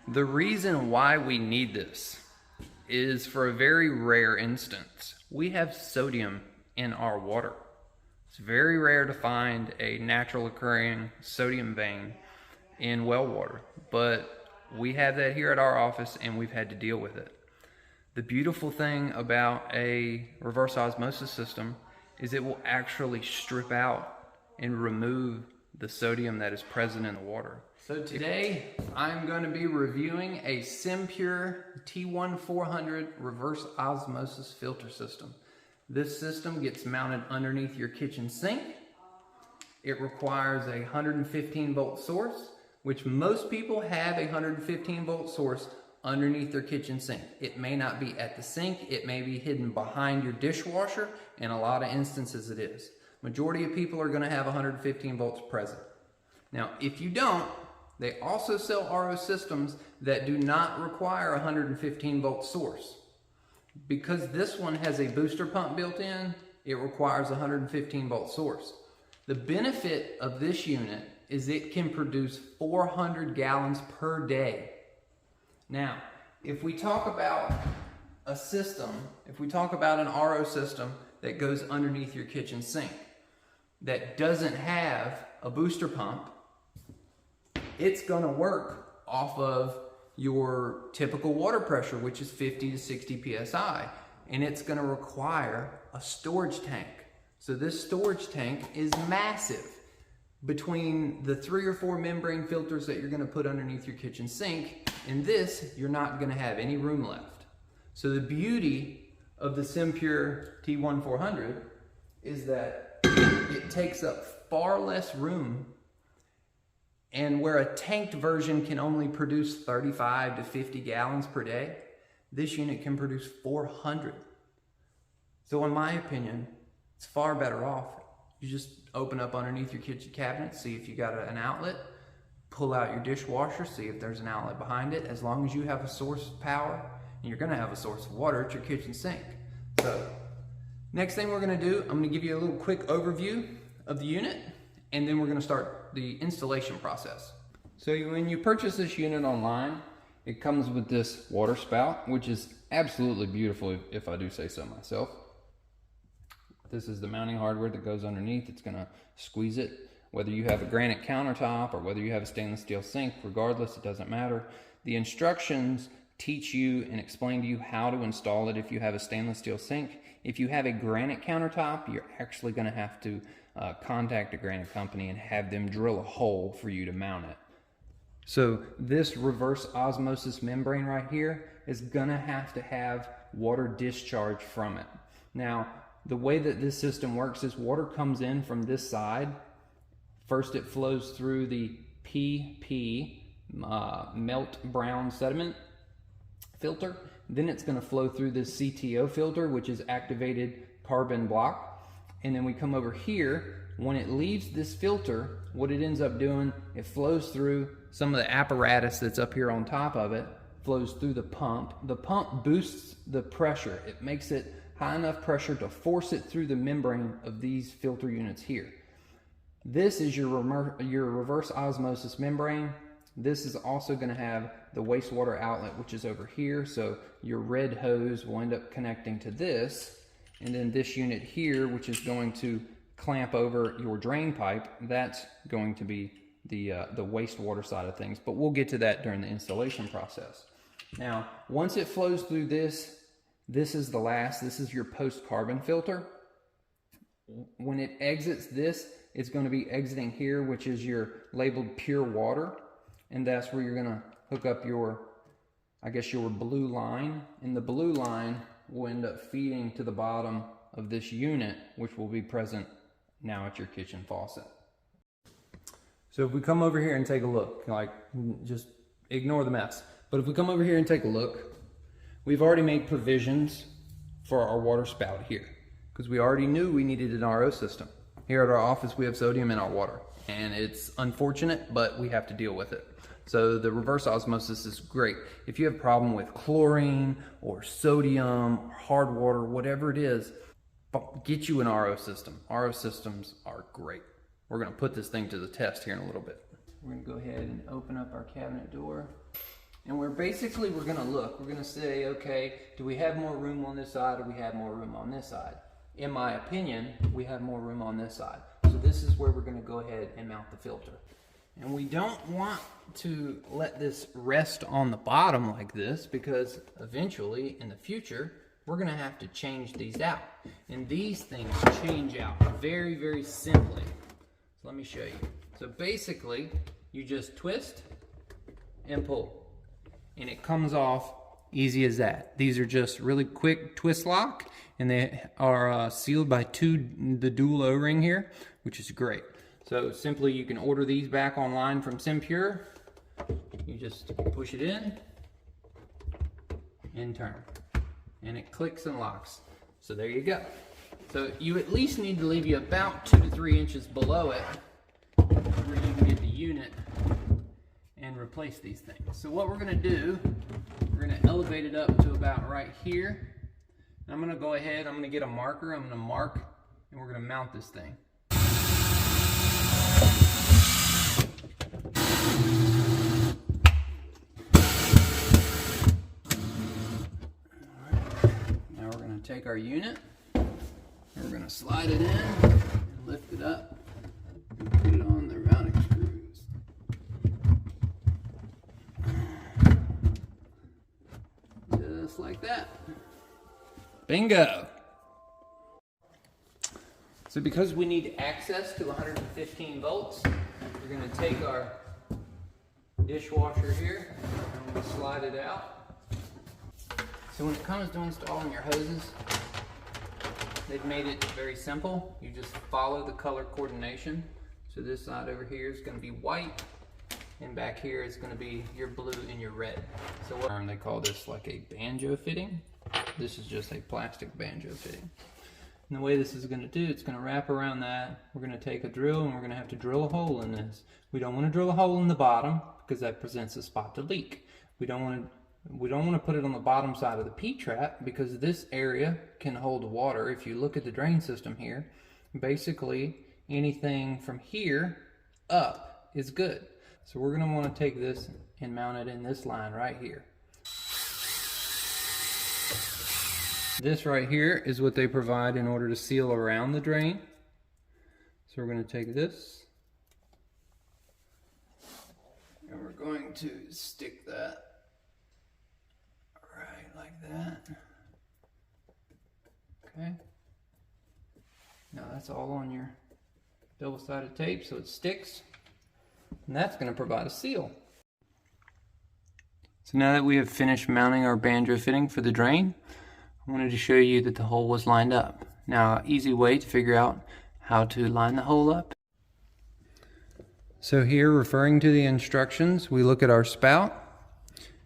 The reason why we need this is for a very rare instance. We have sodium in our water. It's very rare to find a natural occurring sodium vein in well water, but we have that here at our office and we've had to deal with it. The beautiful thing about a reverse osmosis system is it will actually strip out and remove the sodium that is present in the water. So today I'm going to be reviewing a SimPure T1-400 reverse osmosis filter system. This system gets mounted underneath your kitchen sink. It requires a 115 volt source, which most people have a 115 volt source underneath their kitchen sink. It may not be at the sink, it may be hidden behind your dishwasher. In a lot of instances it is. Majority of people are going to have 115 volts present. Now, if you don't, they also sell RO systems that do not require a 115 volt source. Because this one has a booster pump built in, it requires a 115 volt source. The benefit of this unit is it can produce 400 gallons per day. Now, if we talk about a system, if we talk about an RO system that goes underneath your kitchen sink, that doesn't have a booster pump, it's going to work off of your typical water pressure, which is 50 to 60 psi, and it's going to require a storage tank. So this storage tank is massive. Between the 3 or 4 membrane filters that you're going to put underneath your kitchen sink and this, you're not going to have any room left. So the beauty of the SimPure T1-400 is that it takes up far less room, and where a tanked version can only produce 35 to 50 gallons per day, this unit can produce 400. So in my opinion, it's far better off. You just open up underneath your kitchen cabinet, see if you got an outlet, pull out your dishwasher, see if there's an outlet behind it. As long as you have a source of power, and you're gonna have a source of water at your kitchen sink. So next thing we're gonna do, I'm gonna give you a little quick overview of the unit, and then we're gonna start the installation process. So when you purchase this unit online, it comes with this water spout, which is absolutely beautiful if I do say so myself. This is the mounting hardware that goes underneath. It's gonna squeeze it. Whether you have a granite countertop or whether you have a stainless steel sink, regardless, it doesn't matter. The instructions teach you and explain to you how to install it if you have a stainless steel sink. If you have a granite countertop, you're actually gonna have to contact a granite company and have them drill a hole for you to mount it. So this reverse osmosis membrane right here is gonna have to have water discharge from it. Now, the way that this system works is water comes in from this side. First it flows through the PP melt brown sediment filter. Then it's gonna flow through this CTO filter, which is activated carbon block. And then we come over here. When it leaves this filter, what it ends up doing, it flows through some of the apparatus that's up here on top of it, flows through the pump. The pump boosts the pressure. It makes it high enough pressure to force it through the membrane of these filter units here. This is your reverse osmosis membrane. This is also going to have the wastewater outlet, which is over here. So your red hose will end up connecting to this. And then this unit here, which is going to clamp over your drain pipe, that's going to be the wastewater side of things. But we'll get to that during the installation process. Now, once it flows through this, this is the last. This is your post-carbon filter. When it exits this, it's going to be exiting here, which is your labeled pure water. And that's where you're going to hook up your, I guess, your blue line. And the blue line will end up feeding to the bottom of this unit, which will be present now at your kitchen faucet. So if we come over here and take a look, like, just ignore the mess. But if we come over here and take a look, we've already made provisions for our water spout here, because we already knew we needed an RO system. Here at our office, we have sodium in our water, and it's unfortunate, but we have to deal with it. So the reverse osmosis is great. If you have a problem with chlorine or sodium or hard water, whatever it is, get you an RO system. RO systems are great. We're gonna put this thing to the test here in a little bit. We're gonna go ahead and open up our cabinet door. And we're gonna look. We're gonna say, okay, do we have more room on this side, or do we have more room on this side? In my opinion, we have more room on this side. So this is where we're gonna go ahead and mount the filter. And we don't want to let this rest on the bottom like this, because eventually in the future, we're gonna have to change these out. And these things change out very, very simply. So let me show you. So basically, you just twist and pull, and it comes off easy as that. These are just really quick twist lock, and they are sealed by the dual O-ring here, which is great. So simply you can order these back online from SimPure. You just push it in and turn, and it clicks and locks. So there you go. So you at least need to leave you about 2 to 3 inches below it where you can get the unit and replace these things. So what we're gonna do, we're gonna elevate it up to about right here. And I'm gonna go ahead, I'm gonna get a marker, I'm gonna mark, and we're gonna mount this thing. Now we're gonna take our unit, and we're gonna slide it in, and lift it up, and put it on the routing screws. Just like that. Bingo! So because we need access to 115 volts, we're going to take our dishwasher here and we'll slide it out. So when it comes to installing your hoses, they've made it very simple. You just follow the color coordination. So this side over here is going to be white, and back here it's going to be your blue and your red. So what they call this like a banjo fitting. This is just a plastic banjo fitting. And the way this is going to do, it's going to wrap around that. We're going to take a drill and we're going to have to drill a hole in this. We don't want to drill a hole in the bottom because that presents a spot to leak. We don't want to put it on the bottom side of the P-trap because this area can hold water. If you look at the drain system here, basically anything from here up is good. So we're going to want to take this and mount it in this line right here. This right here is what they provide in order to seal around the drain. So we're going to take this and we're going to stick that right like that. Okay. Now that's all on your double-sided tape so it sticks, and that's going to provide a seal. So now that we have finished mounting our banjo fitting for the drain, I wanted to show you that the hole was lined up. Now, easy way to figure out how to line the hole up. So here, referring to the instructions, we look at our spout,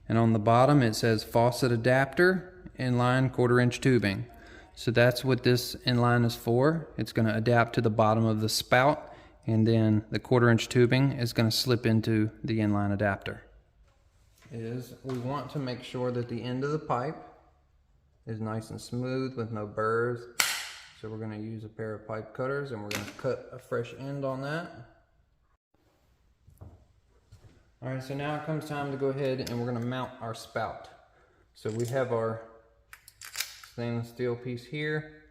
and on the bottom it says faucet adapter, inline 1/4 inch tubing. So that's what this inline is for. It's going to adapt to the bottom of the spout, and then the 1/4 inch tubing is going to slip into the inline adapter. We want to make sure that the end of the pipe is nice and smooth with no burrs. So we're going to use a pair of pipe cutters and we're going to cut a fresh end on that. Alright, so now it comes time to go ahead and we're going to mount our spout. So we have our stainless steel piece here,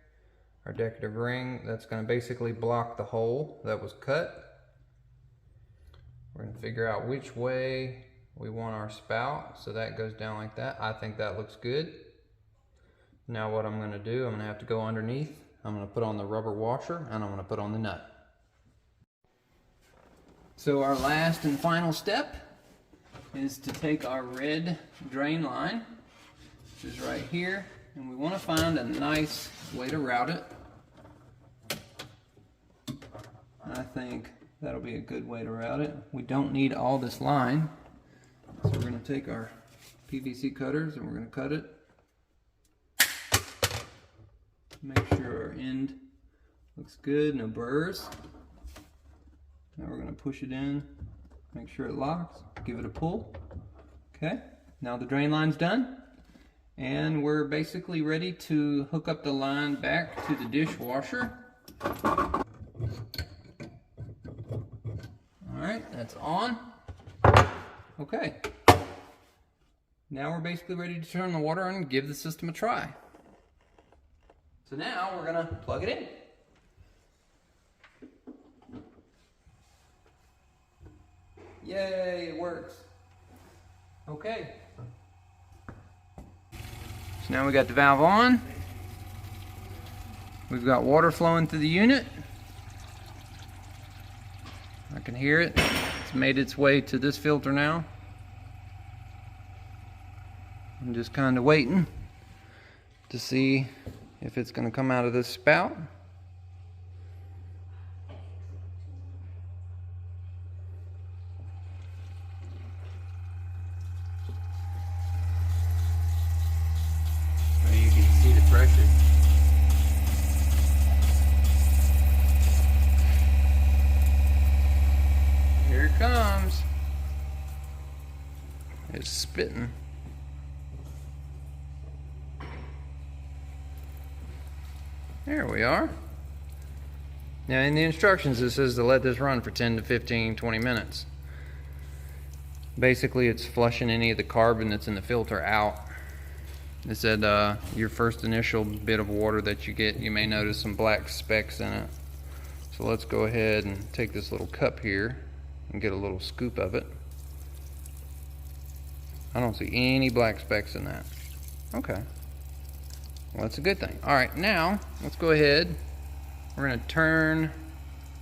our decorative ring that's going to basically block the hole that was cut. We're going to figure out which way we want our spout, so that goes down like that. I think that looks good. Now what I'm going to do, I'm going to have to go underneath, I'm going to put on the rubber washer, and I'm going to put on the nut. So our last and final step is to take our red drain line, which is right here, and we want to find a nice way to route it. I think that'll be a good way to route it. We don't need all this line, so we're going to take our PVC cutters and we're going to cut it. Make sure our end looks good, no burrs. Now we're going to push it in, make sure it locks, give it a pull. Okay, now the drain line's done, and we're basically ready to hook up the line back to the dishwasher. Alright, that's on. Okay, Now we're basically ready to turn the water on and give the system a try. So now we're gonna plug it in. Yay, it works. Okay. So now we got the valve on. We've got water flowing through the unit. I can hear it. It's made its way to this filter now. I'm just kind of waiting to see if it's going to come out of this spout. You can see the pressure. Here it comes. It's spitting. There we are. Now in the instructions it says to let this run for 10 to 15, 20 minutes. Basically it's flushing any of the carbon that's in the filter out. It said your first initial bit of water that you get, you may notice some black specks in it. So let's go ahead and take this little cup here and get a little scoop of it. I don't see any black specks in that. Okay. Well, that's a good thing. All right, now let's go ahead. We're going to turn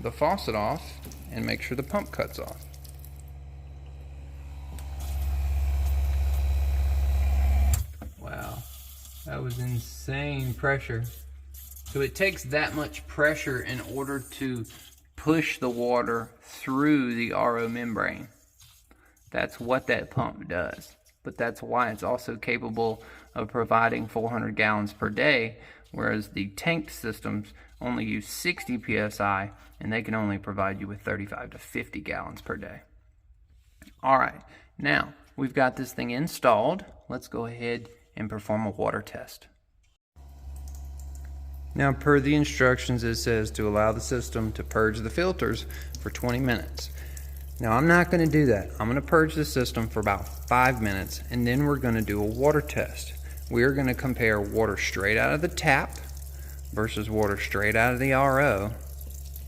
the faucet off and make sure the pump cuts off. Wow, that was insane pressure. So it takes that much pressure in order to push the water through the RO membrane. That's what that pump does. But that's why it's also capable of providing 400 gallons per day, whereas the tanked systems only use 60 psi and they can only provide you with 35 to 50 gallons per day. All right, now we've got this thing installed. Let's go ahead and perform a water test. Now, per the instructions, it says to allow the system to purge the filters for 20 minutes. Now, I'm not going to do that. I'm going to purge the system for about 5 minutes, and then we're going to do a water test. We're going to compare water straight out of the tap versus water straight out of the RO,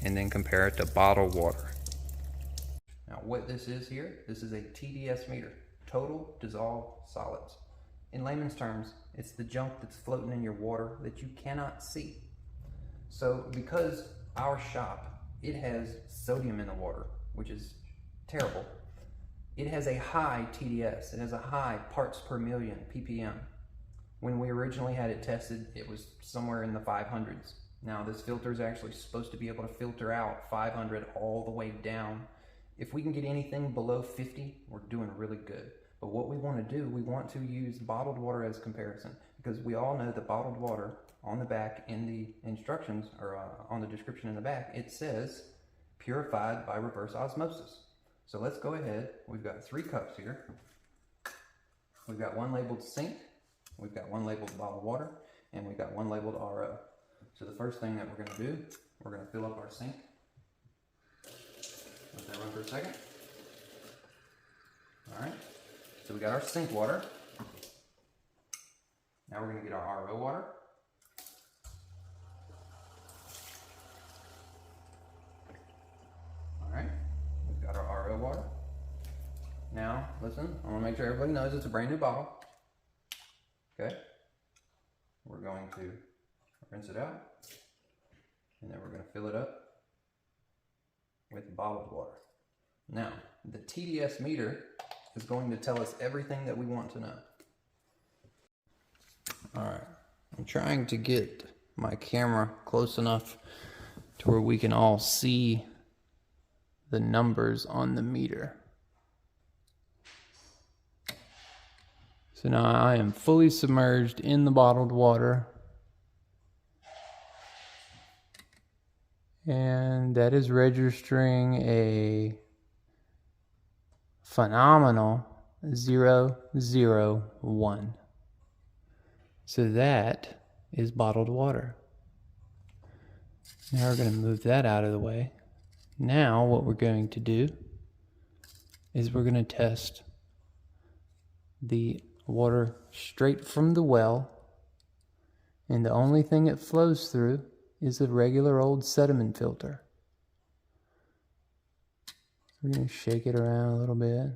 and then compare it to bottled water. Now, what this is here, this is a TDS meter, total dissolved solids. In layman's terms, it's the junk that's floating in your water that you cannot see. So because our shop, it has sodium in the water, which is terrible. It has a high TDS. It has a high parts per million, ppm. When we originally had it tested, it was somewhere in the 500s. Now this filter is actually supposed to be able to filter out 500 all the way down. If we can get anything below 50, we're doing really good. But what we want to do, we want to use bottled water as comparison, because we all know that bottled water on the back in the instructions, or on the description in the back, it says purified by reverse osmosis. So let's go ahead. We've got 3 cups here. We've got one labeled sink, we've got one labeled bottled water, and we've got one labeled RO. So the first thing that we're going to do, we're going to fill up our sink. Let that run for a second. All right. So we got our sink water. Now we're going to get our RO water. All right, we've got our RO water. Now, listen, I want to make sure everybody knows it's a brand new bottle. Okay, we're going to rinse it out, and then we're going to fill it up with bottled water. Now, the TDS meter is going to tell us everything that we want to know. All right, I'm trying to get my camera close enough to where we can all see the numbers on the meter. So now I am fully submerged in the bottled water, and that is registering a phenomenal 001. So that is bottled water. Now we're going to move that out of the way. Now what we're going to do is we're going to test the water straight from the well, and the only thing it flows through is a regular old sediment filter. We're going to shake it around a little bit.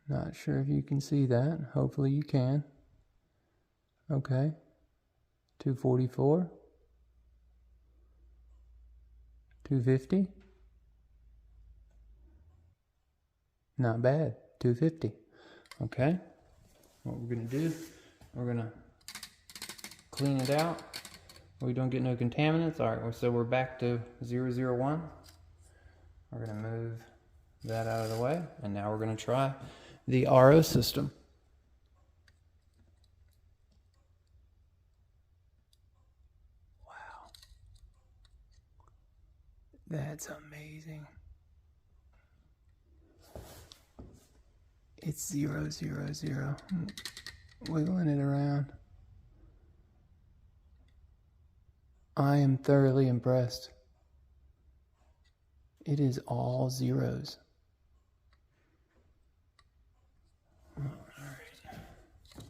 Not sure if you can see that. Hopefully you can. Okay. 244. 250. Not bad. 250. Okay. What we're going to do, we're going to clean it out. We don't get no contaminants. All right, so we're back to 001. We're going to move that out of the way. And now we're going to try the RO system. Wow. That's amazing. It's 000. Wiggling it around. I am thoroughly impressed. It is all zeros. All right.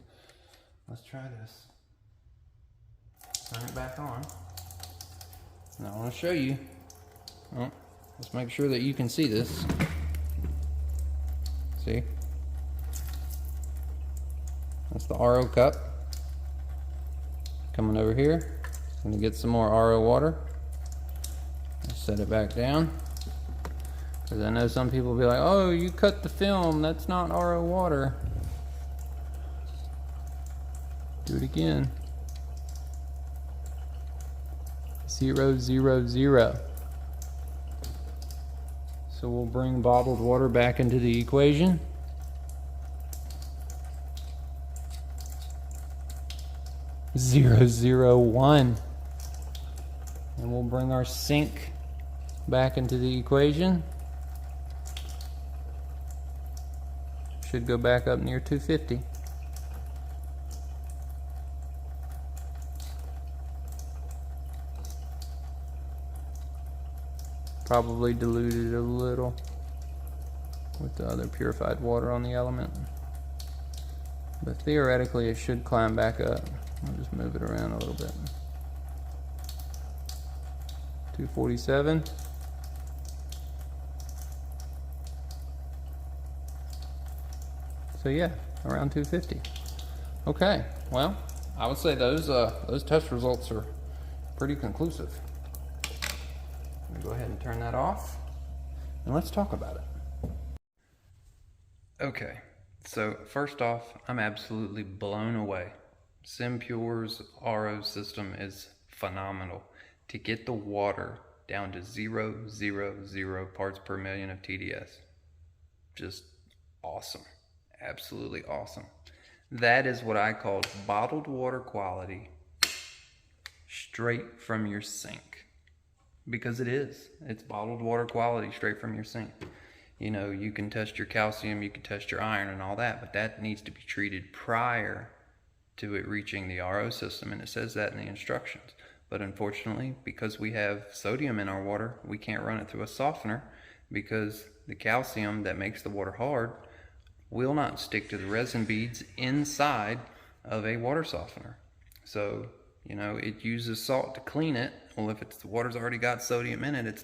Let's try this. Turn it back on. Now I want to show you. Oh, let's make sure that you can see this. See? That's the RO cup. Coming over here. I'm gonna get some more RO water. Set it back down. Because I know some people will be like, oh, you cut the film, that's not RO water. Do it again. 000. So we'll bring bottled water back into the equation. (001). And we'll bring our sink back into the equation. Should go back up near 250. Probably diluted a little with the other purified water on the element. But theoretically it should climb back up. I'll just move it around a little bit. 247. So yeah, around 250. Okay, well, I would say those test results are pretty conclusive. I'm gonna go ahead and turn that off, and let's talk about it. Okay, so first off, I'm absolutely blown away. SimPure's RO system is phenomenal. To get the water down to 0.000 parts per million of TDS. Just awesome. Absolutely awesome. That is what I call bottled water quality straight from your sink. Because it is. It's bottled water quality straight from your sink. You know, you can test your calcium, you can test your iron and all that, but that needs to be treated prior to it reaching the RO system, and it says that in the instructions. But unfortunately, because we have sodium in our water, we can't run it through a softener because the calcium that makes the water hard will not stick to the resin beads inside of a water softener. So, you know, it uses salt to clean it. Well, if the water's already got sodium in it,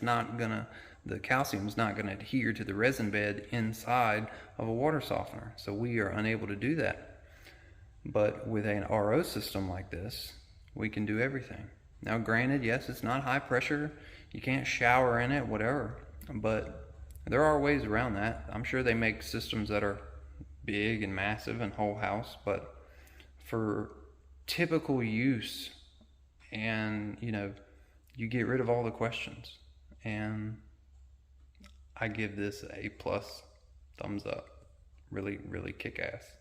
the calcium's not gonna adhere to the resin bed inside of a water softener. So we are unable to do that. But with an RO system like this, we can do everything. Now granted, yes, it's not high pressure, you can't shower in it, whatever, but there are ways around that. I'm sure they make systems that are big and massive and whole house, but for typical use, and you know, you get rid of all the questions, and I give this a plus, thumbs up. Really, really kick ass.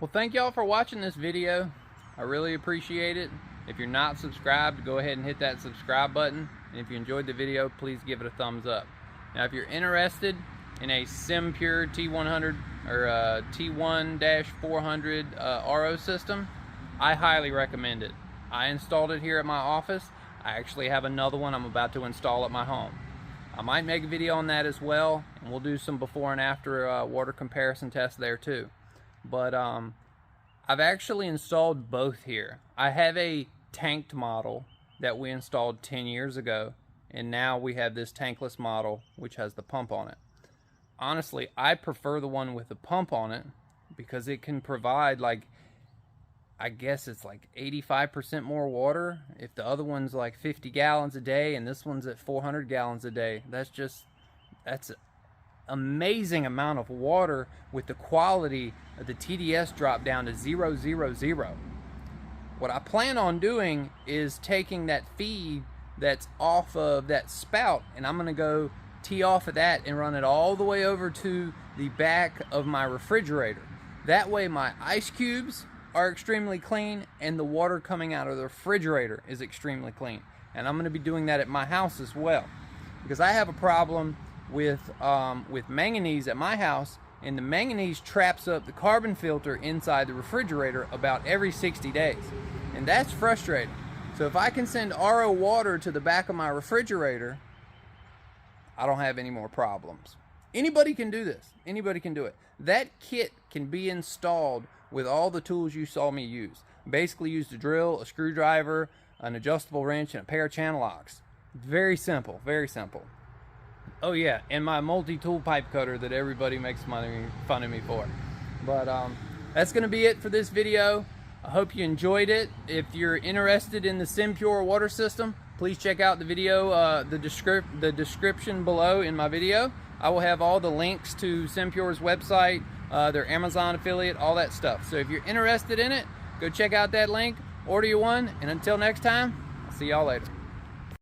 Well, thank y'all for watching this video. I really appreciate it. If you're not subscribed, go ahead and hit that subscribe button. And if you enjoyed the video, please give it a thumbs up. Now, if you're interested in a SimPure T100 or T1-400 RO system, I highly recommend it. I installed it here at my office. I actually have another one I'm about to install at my home. I might make a video on that as well, and we'll do some before and after water comparison tests there too. But I've actually installed both here. I have a tanked model that we installed 10 years ago, and now we have this tankless model which has the pump on it. Honestly, I prefer the one with the pump on it because it can provide, like, I guess it's like 85% more water. If the other one's like 50 gallons a day and this one's at 400 gallons a day, that's an amazing amount of water with the quality of the TDS drop down to 000. What I plan on doing is taking that feed that's off of that spout, and I'm gonna go tee off of that and run it all the way over to the back of my refrigerator. That way my ice cubes are extremely clean and the water coming out of the refrigerator is extremely clean. And I'm going to be doing that at my house as well, because I have a problem with manganese at my house, and the manganese traps up the carbon filter inside the refrigerator about every 60 days, and that's frustrating. So if I can send RO water to the back of my refrigerator, I don't have any more problems. Anybody can do this. Anybody can do it. That kit can be installed with all the tools you saw me use. Basically used a drill, a screwdriver, an adjustable wrench, and a pair of channel locks. Very simple, very simple. Oh yeah, and my multi-tool pipe cutter that everybody makes fun of me for. But that's gonna be it for this video. I hope you enjoyed it. If you're interested in the SimPure water system, please check out the video, the description below in my video. I will have all the links to SimPure's website, their Amazon affiliate, all that stuff. So if you're interested in it, go check out that link, order you one, and until next time, I'll see y'all later.